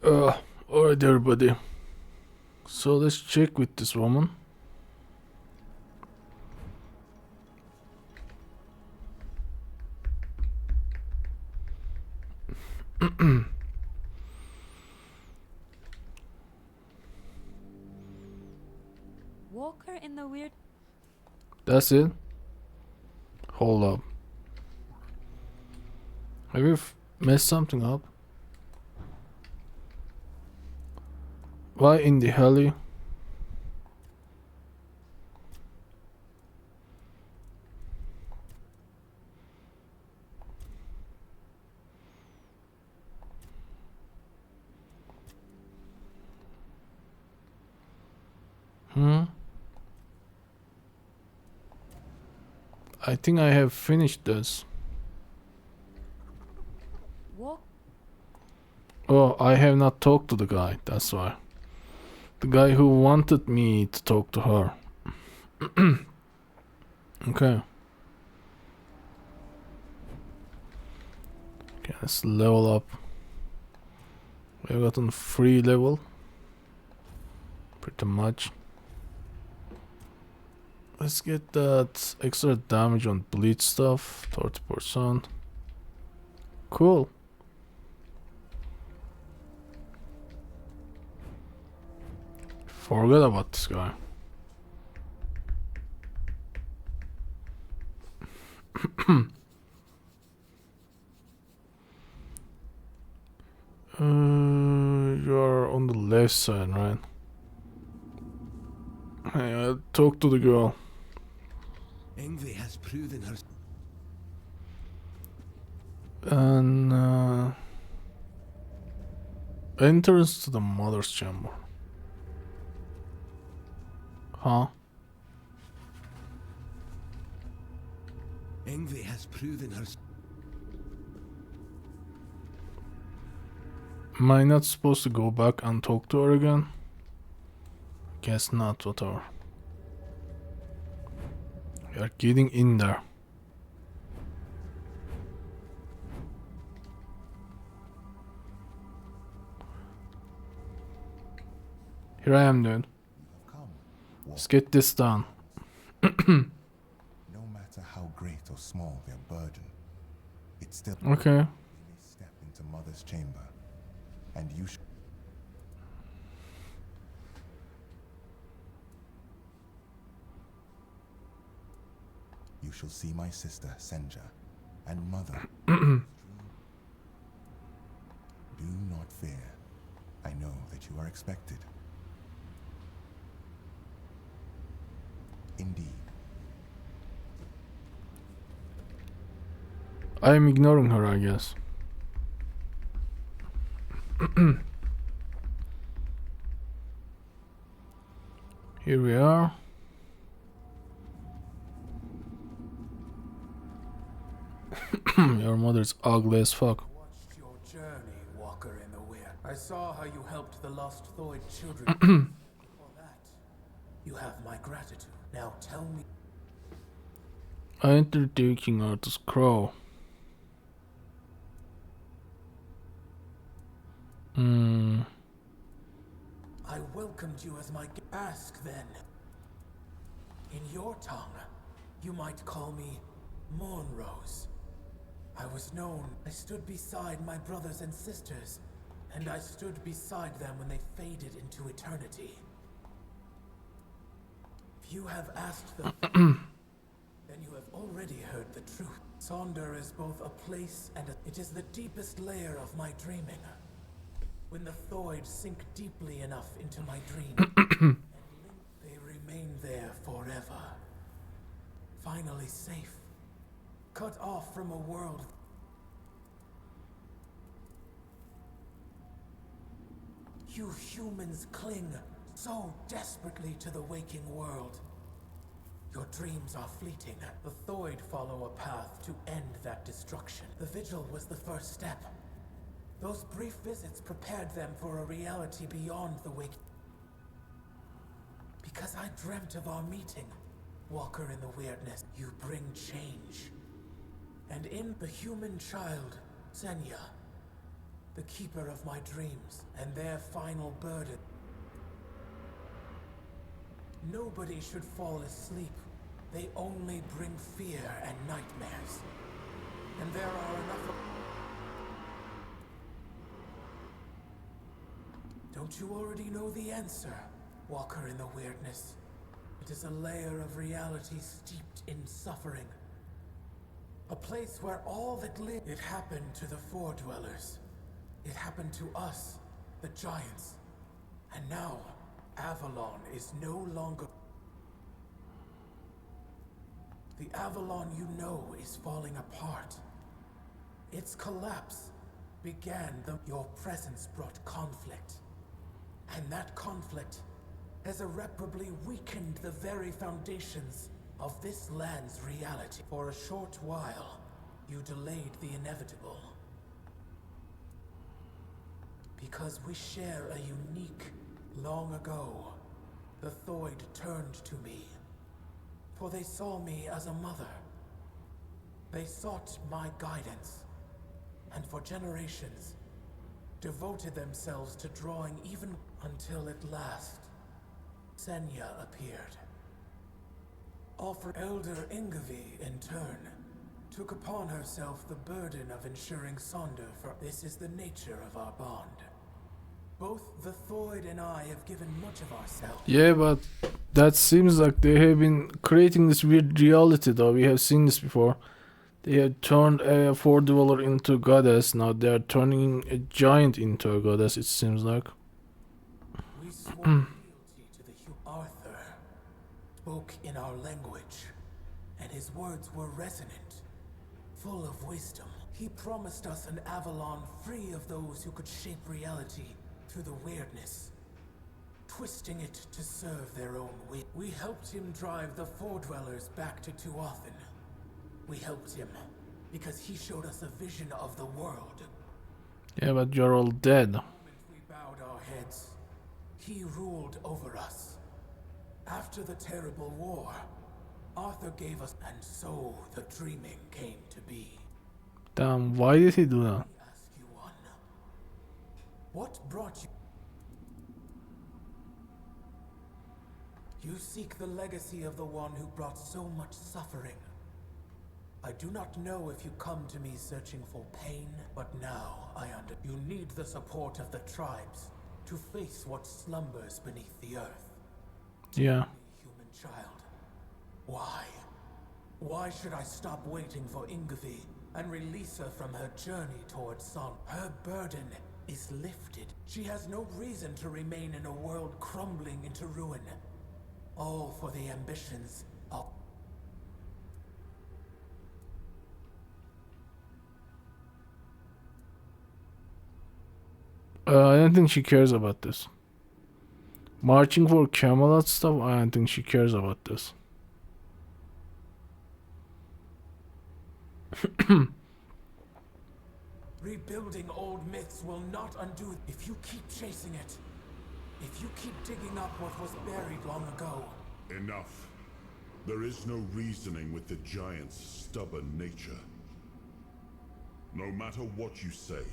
Alright everybody. So let's check with this woman. Walker in the weird. That's it? Hold up. Have you messed something up? Why in the hell? I think I have finished this. Walk. Oh, I have not talked to the guy, that's why. The guy who wanted me to talk to her. Okay. Okay, let's level up. We've gotten 3 level. Pretty much. Let's get that extra damage on bleed stuff. 30%. Cool. Forget about this guy. You're on the left side, right? Hey, I'll talk to the girl. Ingvi has proven her. And entrance to the mother's chamber. Huh? Ingvi has proven her. Am I not supposed to go back and talk to her again? Guess not, whatever. We are getting in there. Here I am, dude. Let's get this done. No matter how great or small their burden, it's still Okay. they may step into mother's chamber, and you shall see my sister Senja and mother. Do not fear. I know that you are expected. Indeed. I am ignoring her, I guess. Here we are. Your mother's ugly as fuck. Watched your journey, Walker in the Weir. I saw how you helped the lost Thoid children. For that, you have my gratitude. Now tell me. I introducing her to Scroll. I welcomed you as my ask then. In your tongue, you might call me Mornrose. I was known. I stood beside my brothers and sisters, and I stood beside them when they faded into eternity. If you have asked them, then you have already heard the truth. Sonder is both a place and it is the deepest layer of my dreaming. When the Thoid sink deeply enough into my dream, they remain there forever. Finally safe. Cut off from a world. You humans cling so desperately to the waking world. Your dreams are fleeting. The Thoid follow a path to end that destruction. The vigil was the first step. Those brief visits prepared them for a reality beyond the waking. Because I dreamt of our meeting, Walker in the Weirdness, you bring change. And in the human child, Senya, the keeper of my dreams, and their final burden. Nobody should fall asleep. They only bring fear and nightmares. And there are enough of... Don't you already know the answer, Walker in the Weirdness? It is a layer of reality steeped in suffering. A place where all that live... It happened to the Four Dwellers. It happened to us, the Giants. And now, Avalon is no longer... The Avalon you know is falling apart. Its collapse began your presence brought conflict. And that conflict has irreparably weakened the very foundations of this land's reality. For a short while, you delayed the inevitable. Because we share a unique... Long ago, the Thoid turned to me. For they saw me as a mother. They sought my guidance. And for generations, devoted themselves to drawing even... Until at last, Senya appeared. Elder Ingavi, in turn, took upon herself the burden of ensuring Sonder for... This is the nature of our bond. Both the Thoid and I have given much of ourselves. Yeah, but that seems like they have been creating this weird reality though. We have seen this before. They have turned a Four Dweller into goddess. Now they are turning a giant into a goddess, it seems like. We swore fealty to the Arthur spoke in our language, and his words were resonant, full of wisdom. He promised us an Avalon free of those who could shape reality through the weirdness, twisting it to serve their own will. We helped him drive the Four Dwellers back to Tuathan. We helped him because he showed us a vision of the world. Yeah, but you're all dead. The moment we bowed our heads, he ruled over us. After the terrible war, Arthur gave us, and so the dreaming came to be. Damn, why did he do that? Let me ask you one. What brought you? You seek the legacy of the one who brought so much suffering. I do not know if you come to me searching for pain, but now I understand. You need the support of the tribes to face what slumbers beneath the earth. Yeah. Human child. Why? Why should I stop waiting for Ingavi and release her from her journey towards Son? Her burden is lifted. She has no reason to remain in a world crumbling into ruin. All for the ambitions of... I don't think she cares about this. Marching for Camelot stuff, I don't think she cares about this. Rebuilding old myths will not undo if you keep chasing it. If you keep digging up what was buried long ago. Enough. There is no reasoning with the giant's stubborn nature. No matter what you say,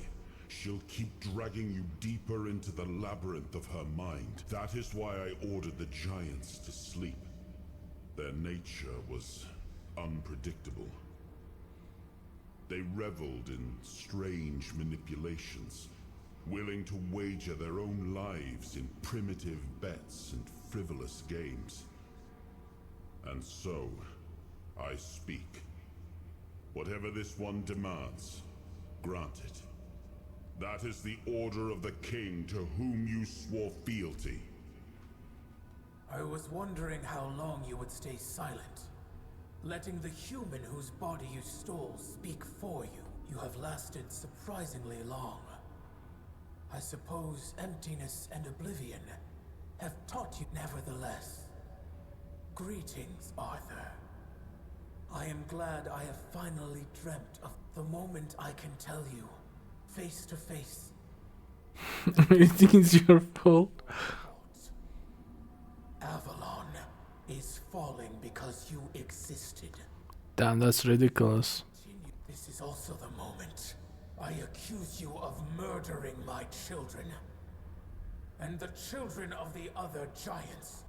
she'll keep dragging you deeper into the labyrinth of her mind. That is why I ordered the giants to sleep. Their nature was unpredictable. They reveled in strange manipulations, willing to wager their own lives in primitive bets and frivolous games. And so, I speak. Whatever this one demands, grant it. That is the order of the king to whom you swore fealty. I was wondering how long you would stay silent, letting the human whose body you stole speak for you. You have lasted surprisingly long. I suppose emptiness and oblivion have taught you nevertheless. Greetings, Arthur. I am glad I have finally dreamt of the moment I can tell you, face to face. Everything is your fault. Avalon is falling because you existed. Damn, that's ridiculous. This is also the moment I accuse you of murdering my children. And the children of the other giants.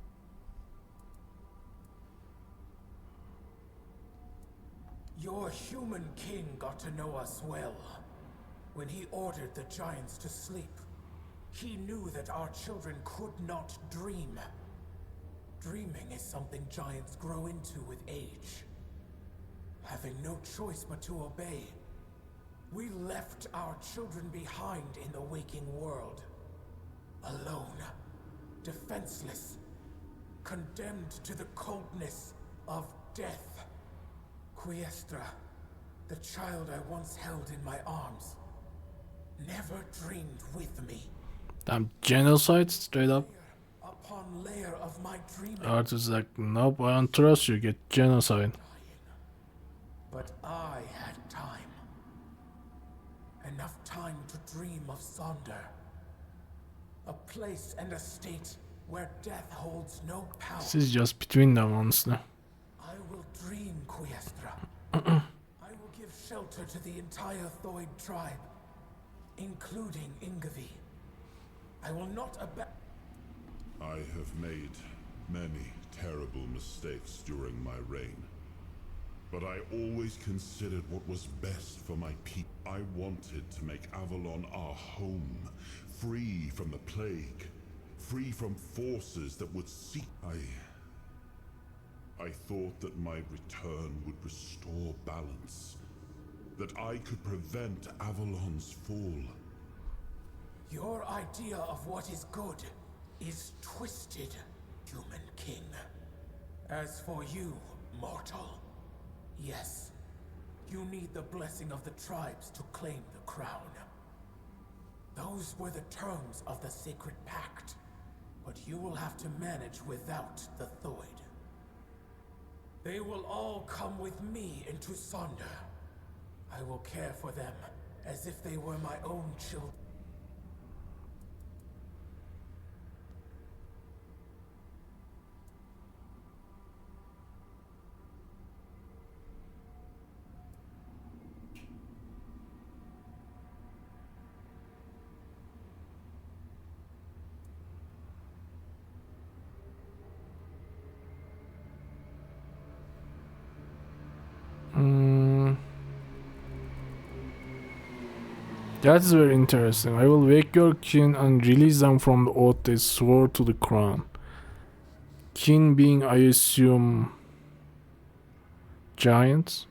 Your human king got to know us well. When he ordered the giants to sleep, he knew that our children could not dream. Dreaming is something giants grow into with age. Having no choice but to obey, we left our children behind in the waking world. Alone, defenseless, condemned to the coldness of death. Quiestra, the child I once held in my arms, never dreamed with me. Damn, genocide, straight up. Layer upon layer of my dreaming. Arthur's like, nope, I don't trust you, get genocide. But I had time. Enough time to dream of Sonder. A place and a state where death holds no power. This is just between them, honestly. I will dream, Quiestra. I will give shelter to the entire Thoid tribe, including Ingavi. I will not abandon. I have made many terrible mistakes during my reign. But I always considered what was best for my people. I wanted to make Avalon our home, free from the plague, free from forces that would seek. I thought that my return would restore balance, that I could prevent Avalon's fall. Your idea of what is good is twisted, human king. As for you, mortal, yes, you need the blessing of the tribes to claim the crown. Those were the terms of the sacred pact, but you will have to manage without the Thoid. They will all come with me into Sonder. I will care for them as if they were my own children. That's very interesting. I will wake your kin and release them from the oath they swore to the crown. Kin being, I assume, giants.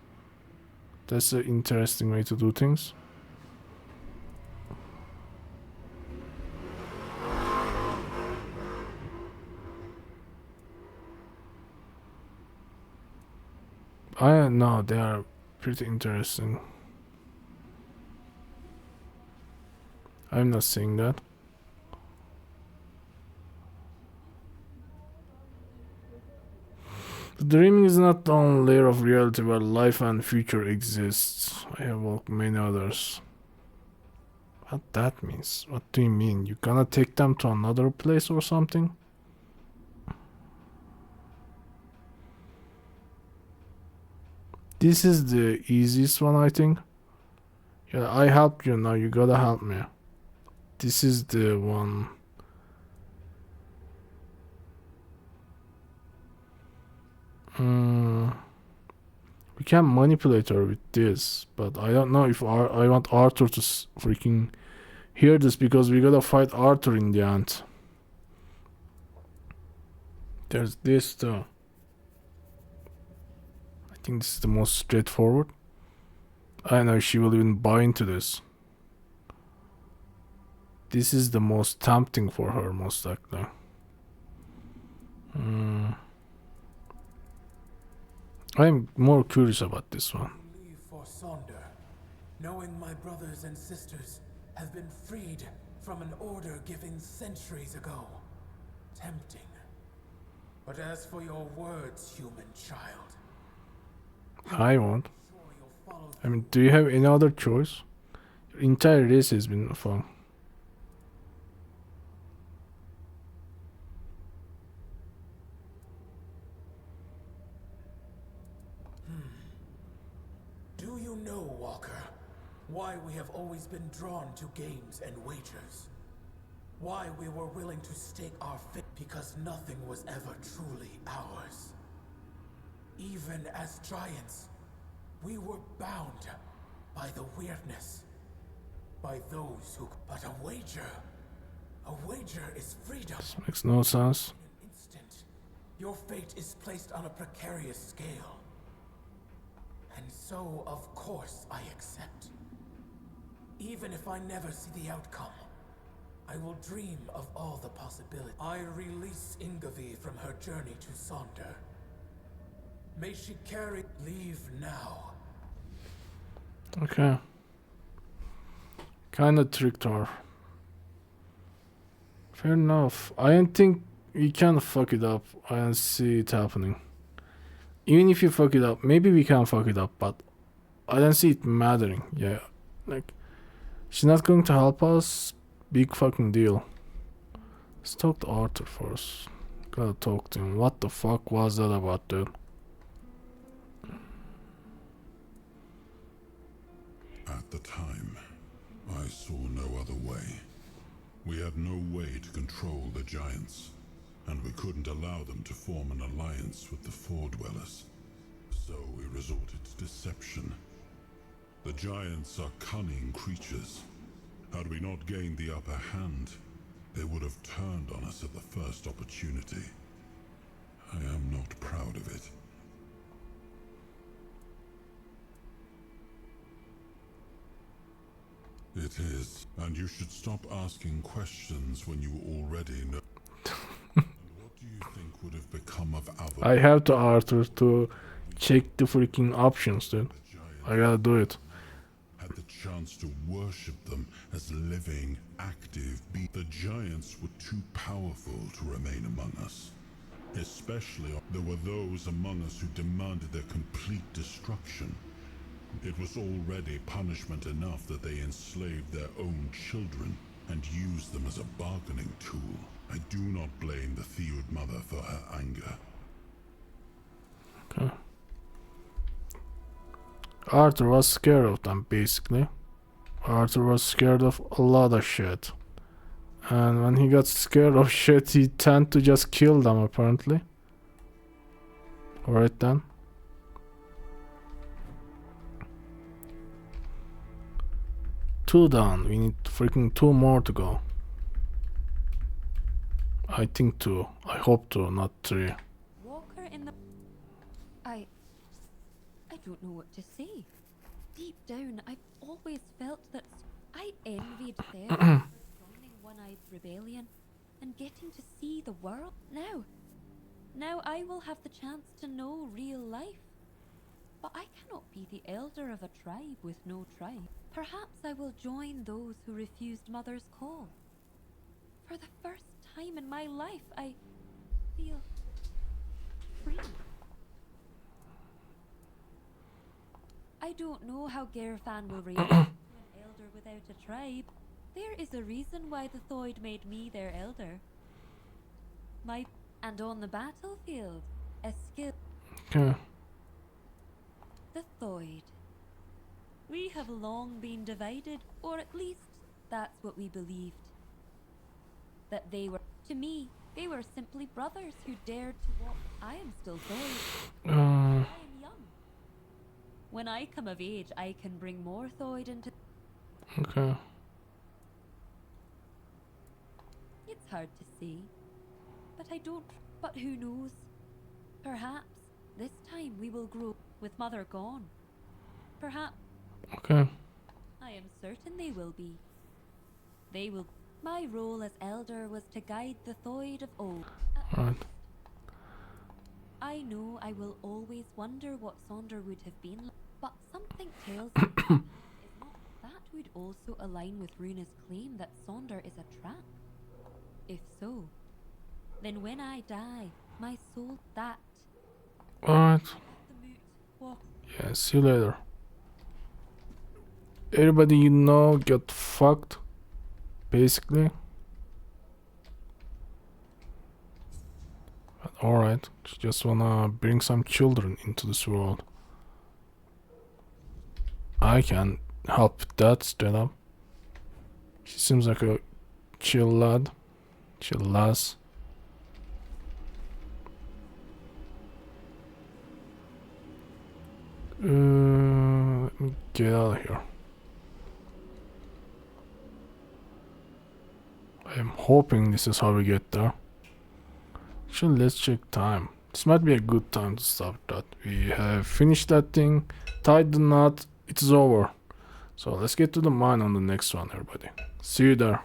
That's an interesting way to do things. I don't know, they are pretty interesting. I'm not seeing that. The dreaming is not the only layer of reality where life and future exists. I have walked many others. What that means? What do you mean? You gonna take them to another place or something? This is the easiest one, I think. Yeah, I helped you, now you gotta help me. This is the one. We can manipulate her with this, but I don't know if I want Arthur to freaking hear this, because we gotta fight Arthur in the end. There's this too. I think this is the most straightforward. I don't know if she will even buy into this. This is the most tempting for her, most likely. I'm more curious about this one. Leave for Sonder, knowing my brothers and sisters have been freed from an order given centuries ago. Tempting. But as for your words, human child, I won't. sure you'll follow I mean, do you have any other choice? Your entire race has been fun. Do you know, Walker? Why we have always been drawn to games and wagers. Why we were willing to stake our fate because nothing was ever truly ours. Even as giants, we were bound by the weirdness. By those who... But a wager is freedom. This makes no sense. In an instant, your fate is placed on a precarious scale. And so, of course, I accept. Even if I never see the outcome, I will dream of all the possibilities. I release Ingvi from her journey to Sonder. May she carry... Leave now. Okay. Kinda tricked her. Fair enough. I don't think we can fuck it up. I don't see it happening. Even if you fuck it up, maybe we can fuck it up, but I don't see it mattering. Yeah, like, she's not going to help us. Big fucking deal. Let's talk to Arthur first. Gotta talk to him. What the fuck was that about, dude? At the time, I saw no other way. We had no way to control the giants, and we couldn't allow them to form an alliance with the Four-Dwellers. So we resorted to deception. The giants are cunning creatures. Had we not gained the upper hand, they would have turned on us at the first opportunity. I am not proud of it. It is, and you should stop asking questions when you already know. And what do you think would have become of Avalon? I have to Arthur to check the freaking options, dude. The giants I gotta do it. had the chance to worship them as living, active beings. The giants were too powerful to remain among us. Especially, there were those among us who demanded their complete destruction. It was already punishment enough that they enslaved their own children and used them as a bargaining tool. I do not blame the Theod mother for her anger. Okay. Arthur was scared of them, basically. Arthur was scared of a lot of shit. And when he got scared of shit, he tend to just kill them, apparently. Alright then. Two down. We need freaking two more to go. I think two. I hope two, not three. Walker in the... I don't know what to say. Deep down, I've always felt that I envied them for joining One-Eyed Rebellion and getting to see the world. Now I will have the chance to know real life. But I cannot be the elder of a tribe with no tribe. Perhaps I will join those who refused Mother's call. For the first time in my life, I feel free. I don't know how Gerfan will react to an elder without a tribe. There is a reason why the Thoid made me their elder. And on the battlefield, a skill. Okay. The Thoid. We have long been divided, or at least that's what we believed. That they were, to me, they were simply brothers who dared to walk. I am still Thoid. I am young. When I come of age, I can bring more Thoid into... Okay. It's hard to say. But who knows? Perhaps this time we will grow with Mother gone. Perhaps. Okay. I am certain they will be. They will. My role as elder was to guide the Thoid of old. Right. I know I will always wonder what Sonder would have been like, but something tells me is not that would also align with Runa's claim that Sonder is a trap. If so, then when I die, my soul that. Alright. The moot walk. Yeah, see you later. Everybody you know got fucked, basically. But alright, just wanna bring some children into this world. I can help with that straight up. She seems like a chill lad. Chill lass. Let me get out of here. I'm hoping this is how we get there. Actually, let's check time. This might be a good time to stop that. We have finished that thing, tied the knot, it's over. So let's get to the mine on the next one, everybody. See you there.